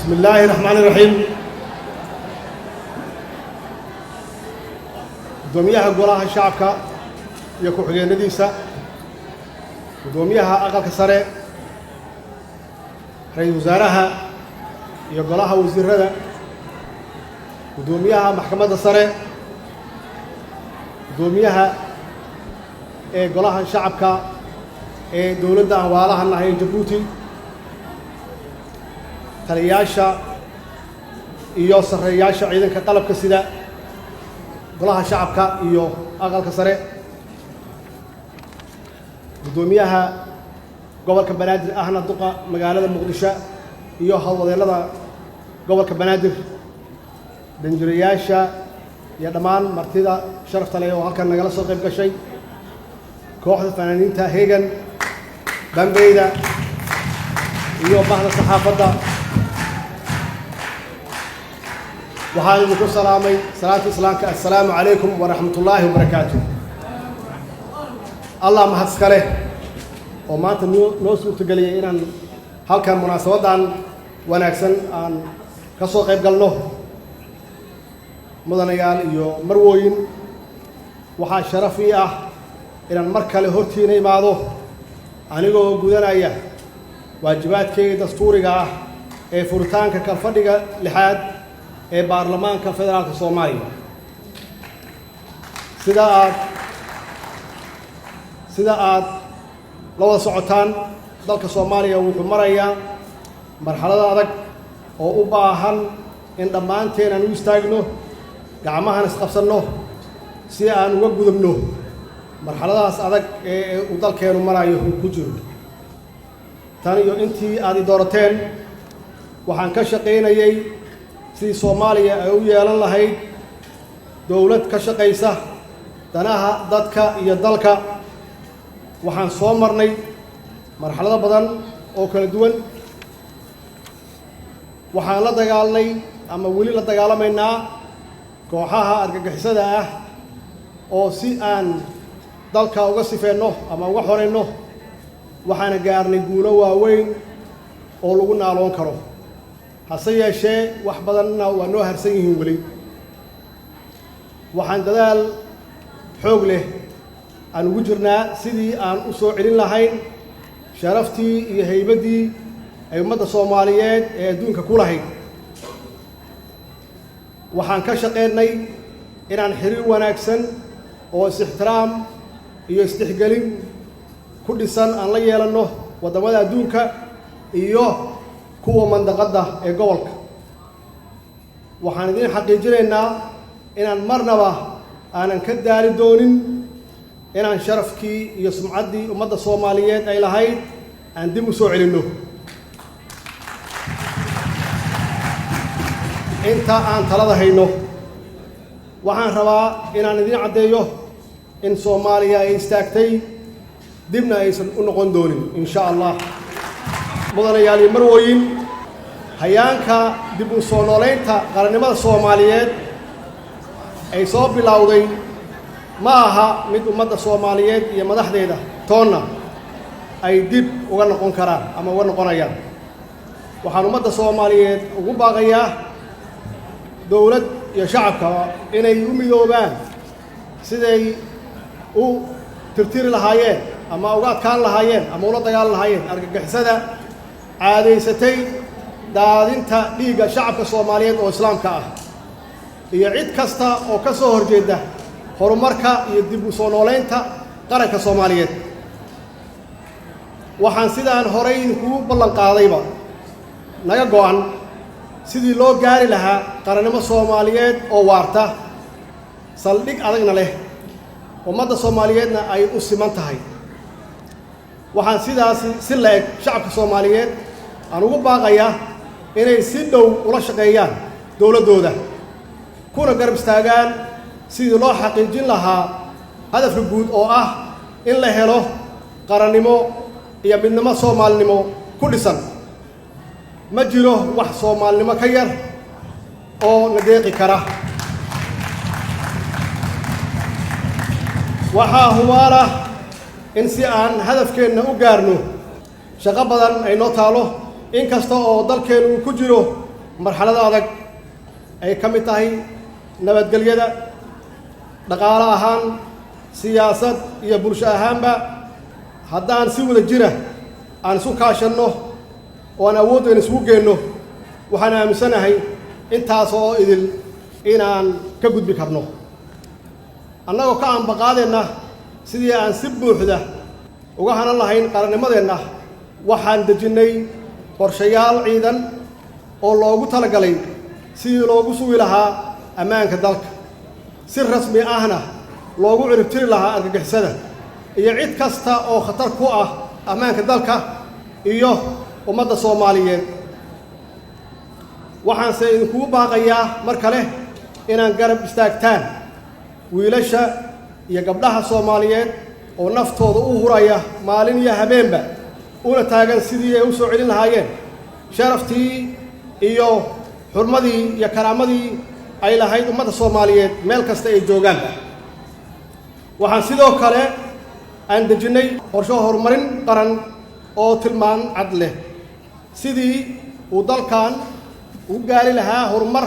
بسم الله الرحمن الرحيم. قدوميها قولها الشعبك يكون حقين نديسة قدوميها أقل كسرة رئيس وزارها يقولها وزير ردا قدوميها محكمة السرة قدوميها قولها الشعبك دولة أهوالها أنها جيبوتي taliyaasha iyo sarreeyaasha ciidanka qalabka sida golaha shacabka iyo aqalka sare gudoomiyaha gobolka Banaadir ahna duqa magaalada Muqdisho iyo hawlwadeennada gobolka Banaadir danjirayaasha iyo dhammaan martida sharafta leh oo halkan nagala soo qayb gashay kooxda fanaaniinta Heegan Bambeyda iyo bahda saxaafadda waxaan idinku salaamay salaatu islaamka assalaamu calaykum waraxmatullaahi wabarakaatuh. allah mahadska leh oo maanta noo suurtageliyay inaan halkan munaasabadan wanaagsan aan ka soo qayb galno mudanayaal iyo marwooyin waxaa sharaf ii ah inaan mar kale hortiina imaado anigoo gudanaya waajibaadkayga dastuuriga ah ee furitaanka kalfadhiga lixaad ee baarlamaanka federaalka Soomaaliya sida aad la wada socotaan dalka Soomaaliya wuxuu marayaa marxalad adag oo u baahan in dhammaanteen aan u istaagno gacmahan isqabsanno si aan uga gudubno marxaladaas adag ee uu dalkeenu marayo ku jiro tan iyo intii aad i doorateen waxaan ka shaqaynayay sidii Soomaaliya ay u yeelan lahayd dawlad ka shaqaysa danaha dadka iyo dalka waxaan soo marnay marxalado badan oo kala duwan waxaan la dagaalnay ama weli la dagaalamaynaa kooxaha argagixisada ah oo si aan dalka uga sifeenno ama uga xoreyno waxaana gaarnay guulo waaweyn oo lagu naaloon karo hase yeeshee wax badanna waa noo harsan yihiin weli waxaan dadaal xoog leh aan ugu jirnaa sidii aan u soo celin lahayn sharaftii iyo haybaddii ay ummadda Soomaaliyeed ee adduunka ku lahayd waxaan ka shaqeynay inaan xiriir wanaagsan oo is-ixtiraam iyo isdhexgelin ku dhisan aan la yeelanno waddamada adduunka iyo kuwa mandaqadda ee gobolka waxaan idin xaqiijinaynaa inaan marnaba aanan ka daali doonin inaan sharafkii iyo sumcaddii ummadda Soomaaliyeed ay lahayd aan dib u soo celinno inta aan talada hayno waxaan rabaa inaan idin caddeeyo in Soomaaliya ay istaagtay dibna aysan u noqon doonin insha Allah mudanayaal iyo marwooyin hayaanka dib u soo nooleynta qarannimada Soomaaliyeed ay soo bilowday ma aha mid ummadda Soomaaliyeed iyo madaxdeeda toonna ay dib uga noqon karaan ama uga noqonayaan waxaan ummadda Soomaaliyeed ugu baaqayaa dawlad iyo shacabka inay u midoobaan siday u tirtiri lahaayeen ama uga adkaan lahaayeen ama ula dagaalan lahaayeen argagixisada caadaysatay daadinta dhiigga shacabka Soomaaliyeed oo islaamka ah iyo cid kasta oo ka soo horjeeda horumarka iyo dib u soo nooleynta qaranka Soomaaliyeed waxaan sidaan horey idinku ballan qaadayba naga go'an sidii loo gaari lahaa qarannimo Soomaaliyeed oo waarta saldhig adagna leh ummadda Soomaaliyeedna ay u siman tahay waxaan sidaasi si leeg shacabka Soomaaliyeed aan ugu baaqayaa inay si dhow ula shaqeeyaan dawladooda kuna garab istaagaan sidii loo xaqiijin lahaa hadafka guud oo ah in la helo qarannimo iyo midnimo Soomaalinimo ku dhisan ma jiro wax Soomaalinimo ka yar oo la deeqi kara waxaa hubaala in si aan hadafkeenna u gaarno shaqo badan ay noo taalo in kasta oo dalkeenu ku jiro marxalada adag ay ka mid tahay nabadgelyada, dhaqaale ahaan, siyaasad iyo bulsho ahaanba. haddaan si wada jira aan isu kaashanno oo aan awooddeena isugu geenno, waxaan aaminsanahay intaas oo idil inaan ka gudbi karno, annagoo ka aanbaqaadeenna sidii aan si buuxda uga hanan lahayn qarannimadeenna. waxaan dejinnay qorshayaal ciidan oo loogu talagalay sidii loogu sugi lahaa ammaanka dalka, si rasmi ahna loogu ciribtiri lahaa argagixisada iyo cid kasta oo khatar ku ah ammaanka dalka iyo ummadda Soomaaliyeed. waxaanse idinkugu baaqayaa mar kale inaan garab istaagtaan wiilasha iyo gabdhaha Soomaaliyeed oo naftooda u huraya maalin iyo habeenba, una taagan sidii ay u soo celin lahaayeen sharaftii iyo xurmadii iyo karaamadii ay lahayd ummadda Soomaaliyeed meel kasta ay joogaan. waxaan sidoo kale aan dejinnay qorshe horumarin qaran oo tilmaan cad leh sidii uu dalkan u gaari lahaa horumar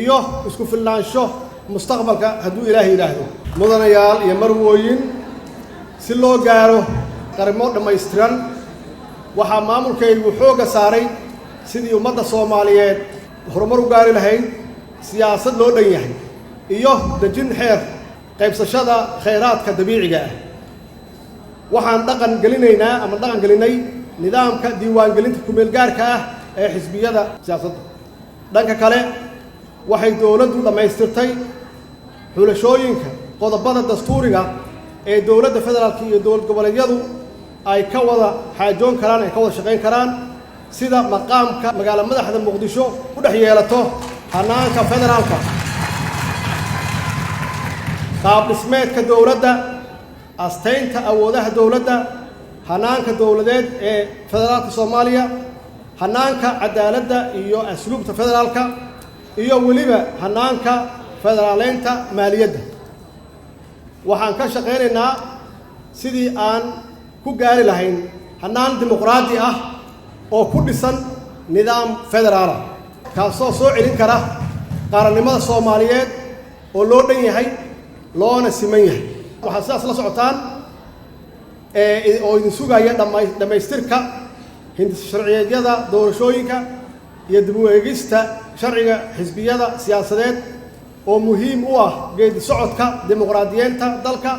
iyo isku filnaansho mustaqbalka hadduu Ilaahay yidhaahdo. mudanayaal iyo marwooyin, si loo gaaro qarimo dhammaystiran, waxaa maamulkaygu xoogga saaray sidii ummadda Soomaaliyeed horumar u gaari lahayd, siyaasad loo dhan yahay, iyo dejin xeer qaybsashada khayraadka dabiiciga ah. waxaan dhaqan gelinay nidaamka diiwaangelinta ku-meelgaarka ah ee xisbiyada siyaasadda. dhanka kale, waxay dowladdu dhammaystirtay xulashooyinka qodobada dastuuriga ee dowladda federaalka iyo dowlad goboleedyadu ay ka wada xaajoon karaan, ay ka wada shaqayn karaan, sida maqaamka magaalo madaxda Muqdisho u dhex yeelato hannaanka federaalka, qaab dhismeedka dowladda, astaynta awoodaha dowladda, hannaanka dowladeed ee federaalka Soomaaliya, hannaanka cadaaladda iyo asluubta federaalka, iyo weliba hannaanka federaaleynta maaliyadda. waxaan ka shaqaynaynaa sidii aan ku gaari lahayn hannaan dimuqraadi ah oo ku dhisan nidaam federaala, kaasoo soo celin kara qaranimada Soomaaliyeed oo loo dhan yahay, loona siman yahay. waxaad sidaas la socotaan oo idin sugaya dhammaystirka hindis-sharciyeedyada doorashooyinka iyo dib u eegista sharciga xisbiyada siyaasadeed oo muhiim u ah geedi socodka dimuqraadiyeenta dalka.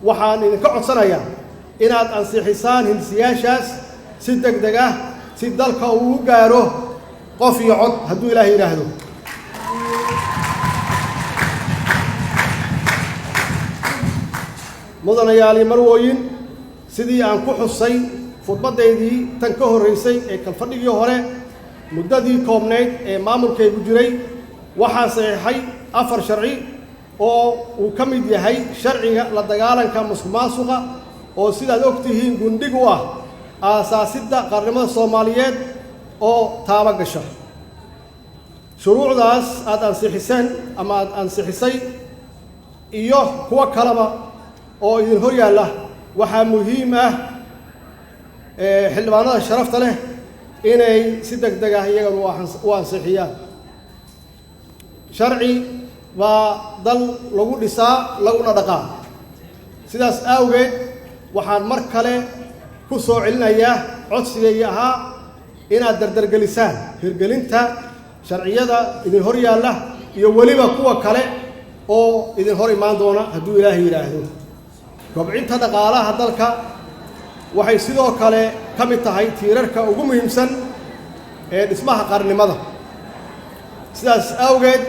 waxaan idinka codsanayaa inaad ansixisaan hindisiyaashaas si degdeg ah, si dalka uu u gaaro qof iyo cod hadduu Ilaahay yidhaahdo. mudanayaal iyo marwooyin, sidii aan ku xusay khudbadaydii tan ka horreysay ee kalfadhigii hore, muddadii koobnayd ee maamulkaygu jiray, waxaan saxiixay 4 sharci oo uu ka mid yahay sharciga la dagaalanka musuqmaasuqa oo sidaad ogtihiin gundhig u ah aasaasidda qaranimada Soomaaliyeed oo taaba gasha. shuruucdaas aad ansixiseen ama aad ansixisay iyo kuwa kaleba oo idin hor yaalla, waxaa muhiim ah xildhibaanada sharafta leh inay si degdeg ah iyagana u ansixiyaan. sharci baa dal lagu dhisaa, laguna dhaqaa. sidaas awgeed waxaan mar kale ku soo celinayaa codsigaygii ahaa inaad dardargelisaan hirgelinta sharciyada idin hor yaalla iyo weliba kuwa kale oo idin hor imaan doona hadduu Ilaahay yidhaahdo. kobcinta dhaqaalaha dalka waxay sidoo kale ka mid tahay tiirarka ugu muhiimsan ee dhismaha qarannimada. sidaas awgeed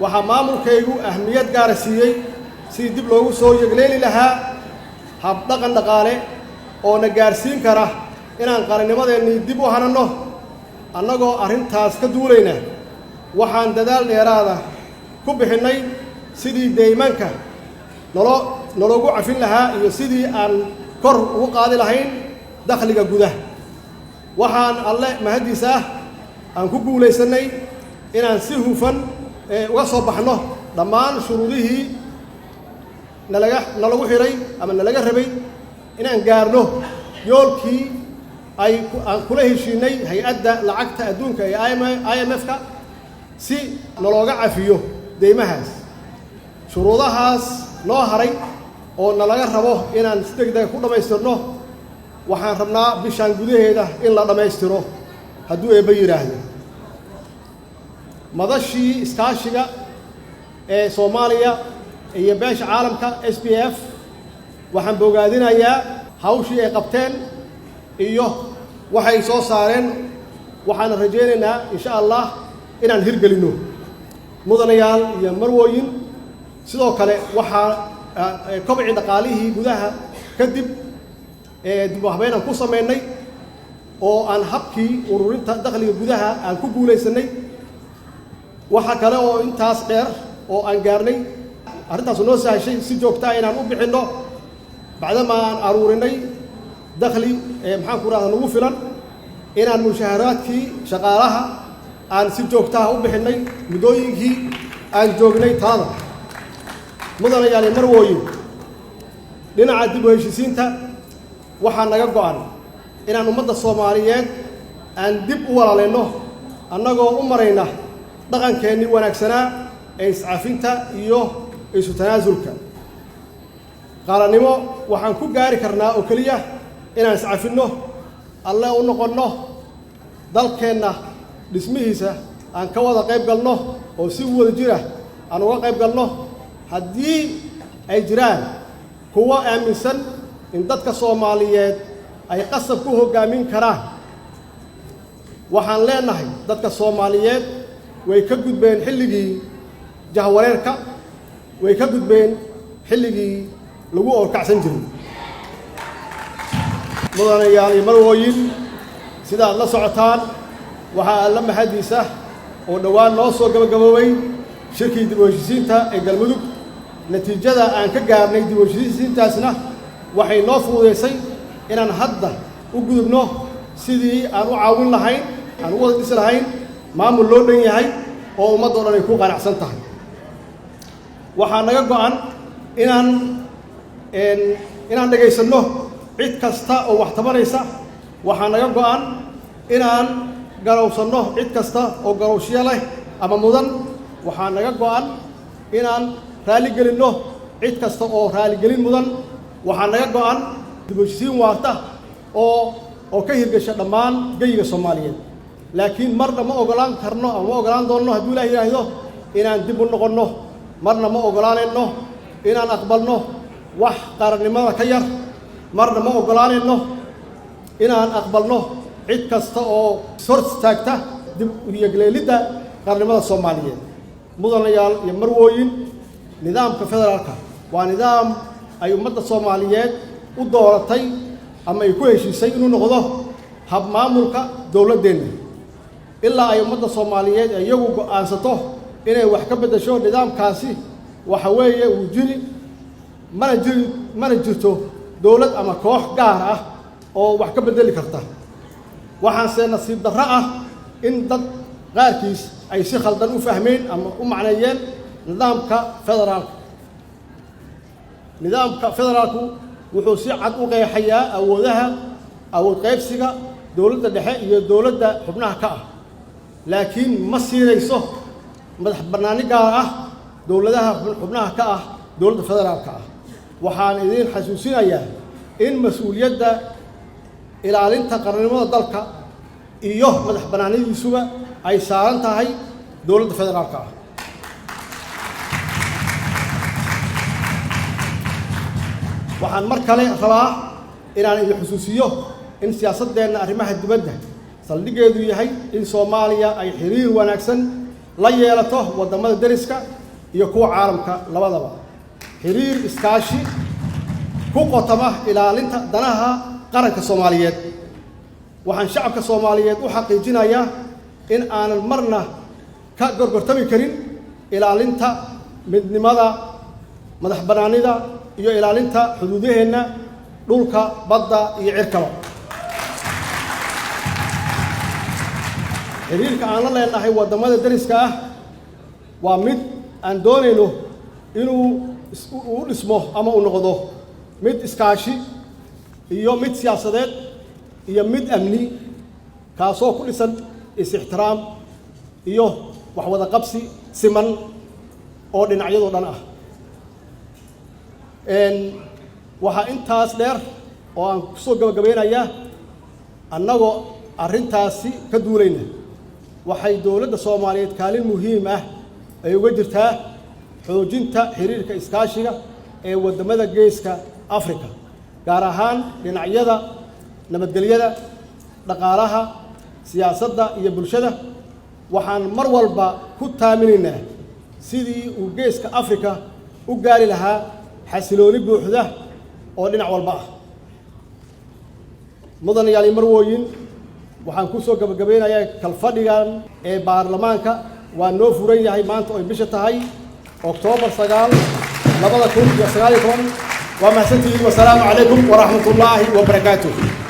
waxaa maamulkaygu ahmiyad gaara siiyey sidii dib loogu soo yegleeli lahaa habdhaqan dhaqaale oo na gaarsiin kara inaan qarannimadeennii dib u hananno. annagoo arrintaas ka duulayna, waxaan dadaal dheeraada ku bixinnay sidii deymanka nologu cafin lahaa iyo sidii aan kor ugu qaadi lahayn dakhliga gudaha. waxaan alle mahadiis ah aan ku guulaysannay inaan si hufan uga soo baxno dhammaan shuruudihii nalagu xiray ama nalaga rabay inaan gaarno yoolkii aan kula heshiinay hay-adda lacagta adduunka ee IMF-ka si nalooga cafiyo deymahaas. shuruudahaas noo haray oo nalaga rabo inaan si degdeg ku dhammaystirno waxaan rabnaa bishaan gudaheeda in la dhammaystiro hadduu eebba yidhaahdo. madashii iskaashiga ee Soomaaliya iyo beesha caalamka SPF waxaan bogaadinayaa hawshii ay qabteen iyo waxay soo saareen. waxaan rajaynaynaa insha Allah inaan hirgelino. mudanayaal iyo marwooyin, sidoo kale waxaa kobci dhaqaalihii gudaha kadib dib u habeyn aan ku sameynay oo aan habkii ururinta dakhliga gudaha aan ku guulaysanay. waxa kale oo intaas dheer oo aan gaarnay arrintaas noo sahashay si joogto ah inaan u bixinno bacdama aan aruurinay dakhli maxaan ku raahdaa nagu filan inaan mushaharaadkii shaqaalaha aan si joogto ah u bixinnay muddooyinkii aan joognay talada. mudanayaal iyo marwooyin, dhinaca dib u heshiisiinta waxaa naga go'an inaan ummadda Soomaaliyeed aan dib u walaalayno annagoo u marayna dhaqankeennii wanaagsanaa ee iscafinta iyo isu tanaasulka. qaranimo waxaan ku gaari karnaa oo keliya inaan iscafinno, alle u noqonno, dalkeenna dhismihiisa aan ka wada qayb galno oo si wada jira aan uga qayb galno. haddii ay jiraan kuwa aaminsan in dadka Soomaaliyeed ay qasab ku hoggaamin karaan, waxaan leenahay dadka Soomaaliyeed way ka gudbeen xilligii jahwareerka, way ka gudbeen xilligii lagu orkacsan jiray. mudanayaal iyo marwooyin, sidaad la socotaan waxaa alla mahadiisa oo dhowaan noo soo gabagaboobay shirkii dib u heshiisiinta ee Galmudug. natiijada aan ka gaarnay dib u heshiisiintaasna waxay noo fududaysay inaan hadda u gudubno sidii aan u caawin lahayn, aan u wada dhisi lahayn maamul loo dhan yahay oo ummadoo dhan ay ku qanacsan tahay. waxaa naga go'an inaan dhegaysanno cid kasta oo wax tabanaysa. waxaa naga go'an inaan garowsanno cid kasta oo garowshiyo leh ama mudan. waxaa naga go'an inaan raaligelinno cid kasta oo raaligelin mudan. waxaa naga go'an dib u heshiisiin waarta oo ka hirgasha dhammaan geyiga Soomaaliyeed. laakiin marna ma ogolaan karno ama ma ogolaan doonno hadduu Ilaahay yidhaahdo inaan dib u noqonno. marna ma ogolaanayno inaan aqbalno wax qarannimada ka yar. marna ma ogolaanayno inaan aqbalno cid kasta oo hor istaagta dib u yegleelidda qarannimada Soomaaliyeed. mudanayaal iyo marwooyin, nidaamka federaalka waa nidaam ay ummadda Soomaaliyeed u dooratay ama ay ku heshiisay inuu noqdo hab maamulka dowladdeena. ilaa ay ummadda Soomaaliyeed iyagu go'aansato inay wax ka beddesho nidaamkaasi, waxa weeye uu jiri mana jirto dowlad ama koox gaar ah oo wax ka beddeli karta. waxaanse nasiib darro ah in dad qaarkiis ay si khaldan u fahmeen ama u macneeyeen nidaamka federaalka. nidaamka federaalku wuxuu si cad u qeexayaa awood qaybsiga dowladda dhexe iyo dowladda xubnaha ka ah, laakiin ma siinayso madax bannaani gaar ah dowladaha xubnaha ka ah dowladda federaalka ah. waxaan idiin xasuusinayaa in mas'uuliyadda ilaalinta qarannimada dalka iyo madax bannaanidiisuba ay saaran tahay dowladda federaalka ah. waxaan mar kale rabaa inaan idin xusuusiyo in siyaasadeenna arrimaha dibadda saldhiggeedu yahay in Soomaaliya ay xiriir wanaagsan la yeelato wadamada deriska iyo kuwa caalamka labadaba. xiriir iskaashi ku qotoma ilaalinta danaha qaranka Soomaaliyeed. waxaan shacabka Soomaaliyeed u xaqiijinayaa in aanan marna ka gorgortami karin ilaalinta midnimada, madax bannaanida iyo ilaalinta xuduudaheenna dhulka, badda iyo cirkaba. xiriirka aan la leenahay wadamada deriska ah waa mid aan doonayno inuu u dhismo ama u noqdo mid iskaashi iyo mid siyaasadeed iyo mid amni kaasoo ku dhisan is-ixtiraam iyo wax wada qabsi siman oo dhinacyadoo dhan ah. waxaa intaas dheer oo aan kusoo gabagabeynayaa annagoo arrintaasi ka duulayna waxay dowladda Soomaaliyeed kaalin muhiim ah ay uga jirtaa xoojinta xiriirka iskaashiga ee wadamada geeska Afrika gaar ahaan dhinacyada nabadgelyada dhaqaalaha siyaasadda iyo bulshada. waxaan mar walba ku taaminaynaa sidii uu geeska Afrika u gaari lahaa xasilooni buuxda oo dhinac walba ah. mudan yaali marwooyin waxaan ku soo gabagabeynayaa kalfadhigan ee baarlamaanka waa noo furan yahay maanta oo bisha tahay Oktoobar 9 2019. waa mahadsantihiin. wassalaamu calaykum waraxmatullaahi wabarakaatuh.